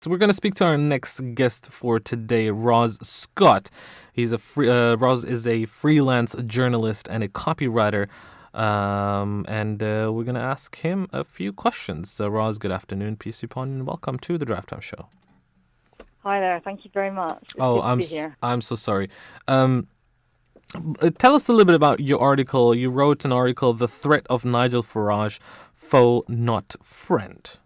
So we're going to speak to our next guest for today, Roz Scott. Roz is a freelance journalist and a copywriter, and we're going to ask him a few questions. So Roz, good afternoon, peace be upon you, and welcome to the Draft Time Show. Hi there, thank you very much. It's Oh, good to be here. I'm so sorry. Tell us a little bit about your article. You wrote an article, "The Threat of Nigel Farage, Foe Not Friend."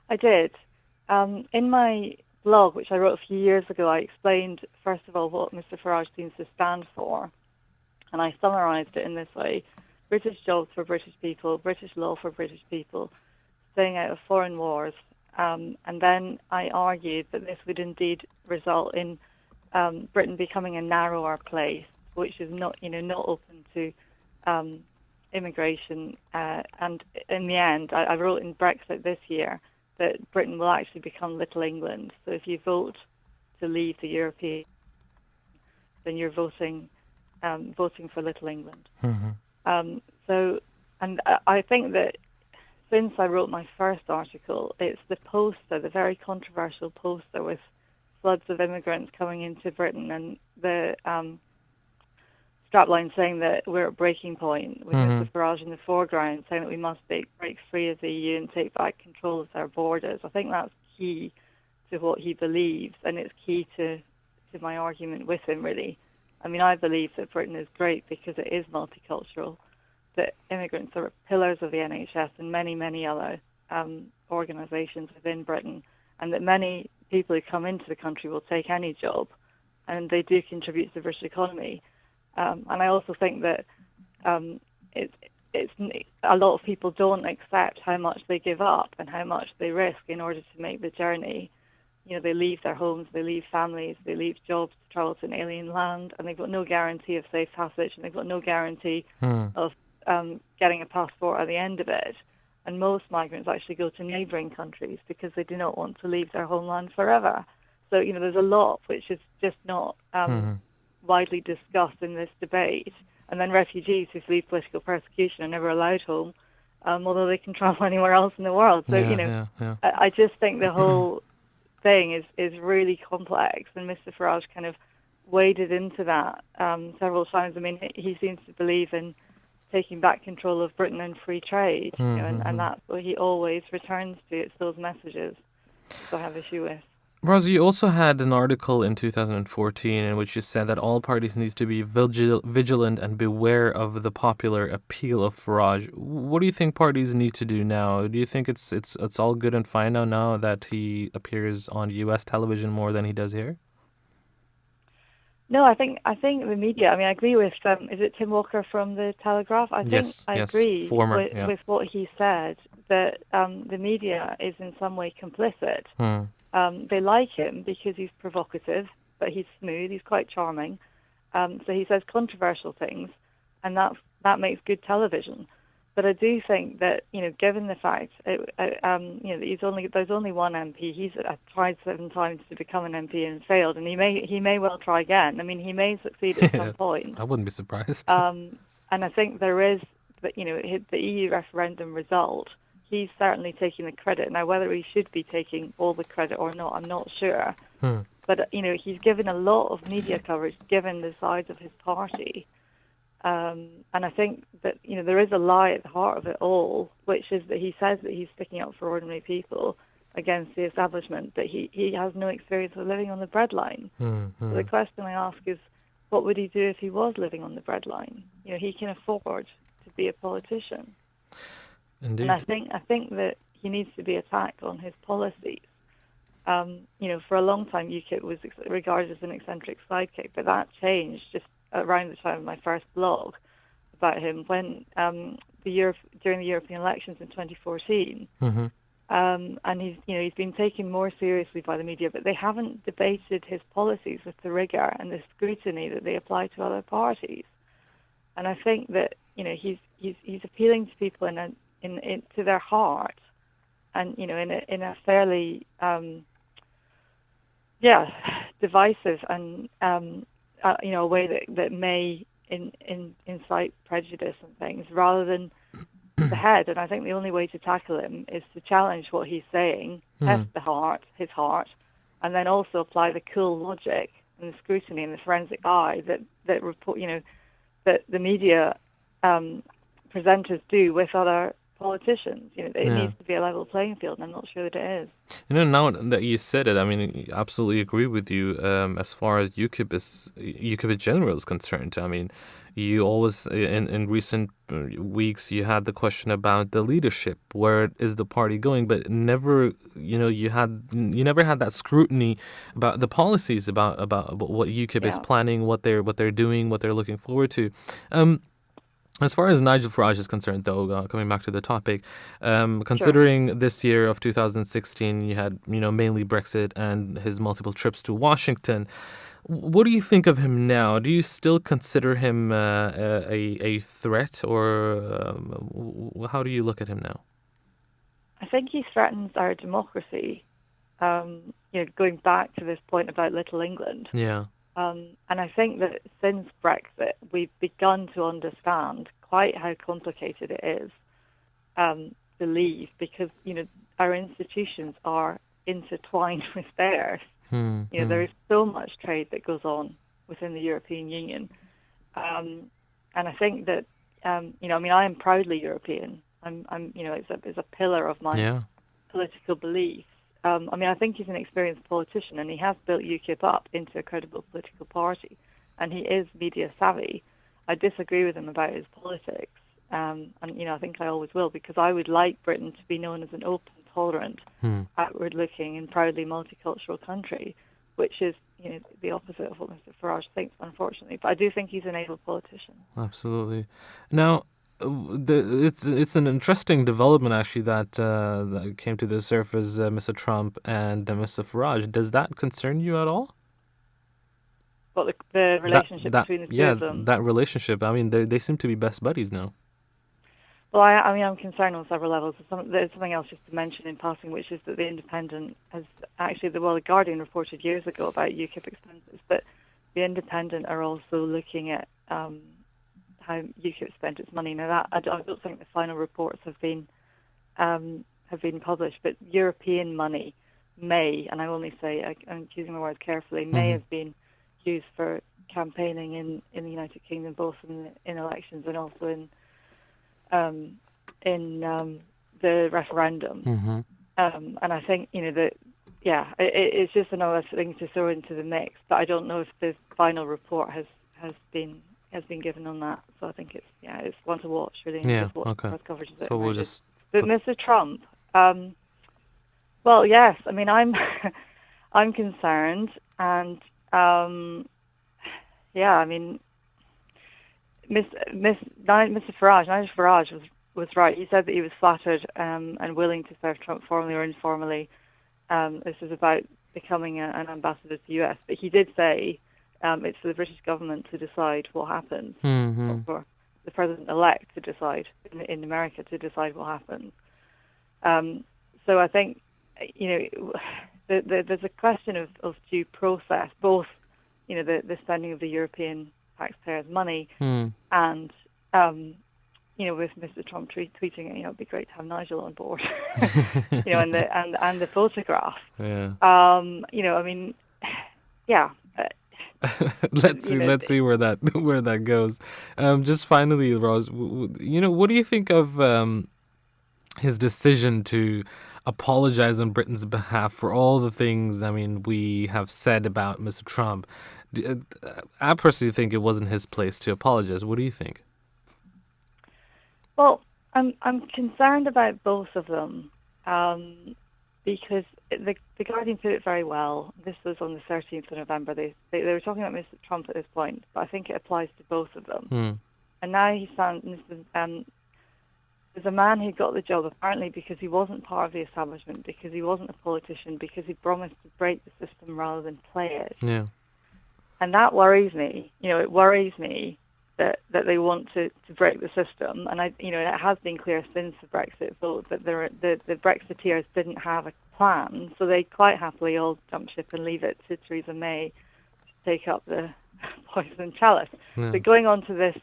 I did. In my blog, which I wrote a few years ago, I explained, first of all, what Mr. Farage seems to stand for. And I summarised it in this way: British jobs for British people, British law for British people, staying out of foreign wars. And then I argued that this would indeed result in Britain becoming a narrower place, which is not open to immigration. And in the end, I wrote in Brexit this year that Britain will actually become Little England. So if you vote to leave the European, then you're voting for Little England. Mm-hmm. I think that since I wrote my first article, it's the poster, the very controversial poster with floods of immigrants coming into Britain, and the strapline saying that we're at breaking point, with Mr. Farage in the foreground saying that we must break free of the EU and take back control of their borders. I think that's key to what he believes, and it's key to my argument with him, really. I mean, I believe that Britain is great because it is multicultural, that immigrants are pillars of the NHS and many, many other organisations within Britain, and that many people who come into the country will take any job, and they do contribute to the British economy. And I also think that it's a lot of people don't accept how much they give up and how much they risk in order to make the journey. You know, they leave their homes, they leave families, they leave jobs to travel to an alien land, and they've got no guarantee of safe passage, and they've got no guarantee of getting a passport at the end of it. And most migrants actually go to neighbouring countries because they do not want to leave their homeland forever. So, you know, there's a lot which is just not widely discussed in this debate. And then refugees who flee political persecution are never allowed home, although they can travel anywhere else in the world. So, I just think the whole thing is really complex, and Mr. Farage kind of waded into that several times. I mean, he seems to believe in taking back control of Britain and free trade, and that's what he always returns to. It's those messages that I have issue with. Rosie, you also had an article in 2014 in which you said that all parties need to be vigilant and beware of the popular appeal of Farage. What do you think parties need to do now? Do you think it's all good and fine now that he appears on U.S. television more than he does here? No, I think the media. I mean, I agree with is it Tim Walker from the Telegraph? I agree with what he said, that the media is in some way complicit. They like him because he's provocative, but he's smooth. He's quite charming. So he says controversial things, and that makes good television. But I do think that, you know, given the fact, that there's only one MP. He's tried 7 times to become an MP and failed, and he may well try again. I mean, he may succeed at some point. I wouldn't be surprised. And I think there is, the EU referendum result. He's certainly taking the credit. Now, whether he should be taking all the credit or not, I'm not sure. But, he's given a lot of media coverage, given the size of his party. And I think that, there is a lie at the heart of it all, which is that he says that he's sticking up for ordinary people against the establishment, but he has no experience of living on the breadline. So the question I ask is, what would he do if he was living on the breadline? He can afford to be a politician. Indeed. And I think that he needs to be attacked on his policies. For a long time, UKIP was regarded as an eccentric sidekick, but that changed just around the time of my first blog about him, when during the European elections in 2014, and he's been taken more seriously by the media, but they haven't debated his policies with the rigour and the scrutiny that they apply to other parties. And I think that he's appealing to people to their heart, and in a fairly divisive and a way that may incite prejudice and things, rather than the head, and I think the only way to tackle him is to challenge what he's saying, test his heart, and then also apply the cool logic and the scrutiny and the forensic eye that report, that the media presenters do with other politicians. It needs to be a level playing field, and I'm not sure that it is. Now that you said it, I mean, I absolutely agree with you. As far as UKIP in general is concerned, I mean, you always in recent weeks you had the question about the leadership, where is the party going, but never, you never had that scrutiny about the policies, about what UKIP is planning, what they're doing, what they're looking forward to. As far as Nigel Farage is concerned, though, coming back to the topic, considering this year of 2016, you had, mainly Brexit and his multiple trips to Washington. What do you think of him now? Do you still consider him a threat, or how do you look at him now? I think he threatens our democracy. Going back to this point about Little England. Yeah. And I think that since Brexit, we've begun to understand quite how complicated it is to leave, because our institutions are intertwined with theirs. There is so much trade that goes on within the European Union, and I think that I am proudly European. It's a pillar of my political beliefs. I think he's an experienced politician, and he has built UKIP up into a credible political party, and he is media savvy. I disagree with him about his politics, and I think I always will, because I would like Britain to be known as an open, tolerant, outward-looking, and proudly multicultural country, which is the opposite of what Mr. Farage thinks, unfortunately. But I do think he's an able politician. Absolutely. Now, it's an interesting development actually that came to the surface, Mr. Trump and Mr. Farage. Does that concern you at all? What, the relationship between the two of them? Yeah, that relationship. I mean, they seem to be best buddies now. Well, I'm concerned on several levels. There's something else just to mention in passing, which is that The Independent has actually, The Guardian reported years ago about UKIP expenses, but The Independent are also looking at how UKIP spent its money. Now, that I don't think the final reports have been published, but European money may, and I only say, I'm choosing my words carefully, may have been used for campaigning in the United Kingdom, both in elections and also in the referendum. And I think it's just another thing to throw into the mix. But I don't know if the final report has been given on that. So I think it's one to watch, really. Yeah. What Okay. press coverage is. So we'll just. But Mr. Trump, well, yes. I mean, I'm concerned, and I mean, Mr. Farage, Nigel Farage was right. He said that he was flattered and willing to serve Trump formally or informally. This is about becoming an ambassador to the US. But he did say it's for the British government to decide what happens, or for the president-elect to decide in America to decide what happens. So I think, there's a question of due process, both, the spending of the European taxpayers' money and, with Mr. Trump tweeting, it'd be great to have Nigel on board, and the photograph. Yeah. I mean, yeah. Let's see where that goes. Just finally, Rose, what do you think of his decision to apologize on Britain's behalf for all the things, we have said about Mr. Trump? I personally think it wasn't his place to apologize. What do you think? Well, I'm concerned about both of them, because the Guardian put it very well. This was on the 13th of November. They were talking about Mr. Trump at this point, but I think it applies to both of them. And now he stands. There's a man who got the job apparently because he wasn't part of the establishment, because he wasn't a politician, because he promised to break the system rather than play it. Yeah. And that worries me. It worries me that they want to break the system. And it has been clear since the Brexit vote that the Brexiteers didn't have a plan, so they quite happily all jump ship and leave it to Theresa May to take up the poison chalice. Yeah. But going on to this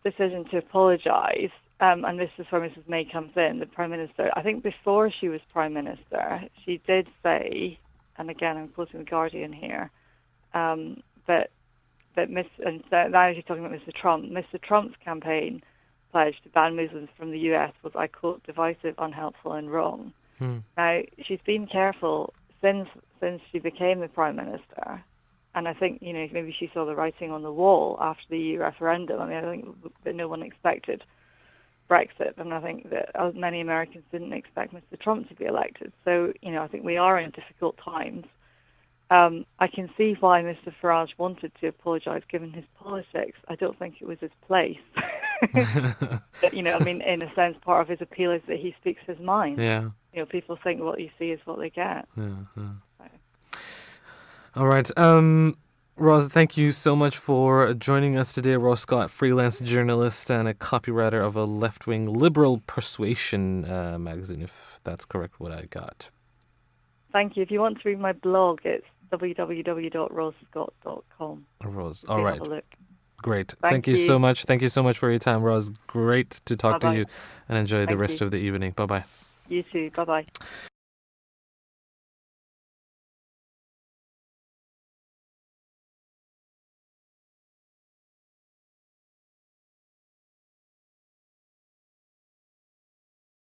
decision to apologise, and this is where Mrs May comes in, the Prime Minister. I think before she was Prime Minister, she did say, and again I'm quoting The Guardian here, that and so now she's talking about Mr Trump. Mr Trump's campaign pledge to ban Muslims from the US was, I quote, divisive, unhelpful and wrong. Now, she's been careful since she became the Prime Minister. And I think, maybe she saw the writing on the wall after the EU referendum. I mean, I think that no one expected Brexit. And I think that many Americans didn't expect Mr. Trump to be elected. So, I think we are in difficult times. I can see why Mr. Farage wanted to apologise given his politics. I don't think it was his place. But, in a sense, part of his appeal is that he speaks his mind. Yeah. People think what you see is what they get. Yeah. So. All right. Roz, thank you so much for joining us today. Roz Scott, freelance journalist and a copywriter of a left-wing liberal persuasion magazine, if that's correct what I got. Thank you. If you want to read my blog, it's www.rozscott.com. Roz, all right. Have a look. Great. Thank you you so much. Thank you so much for your time, Roz. Great to talk Bye-bye. to you, and enjoy the Thank rest you. of the evening. Bye-bye. You too. Bye-bye.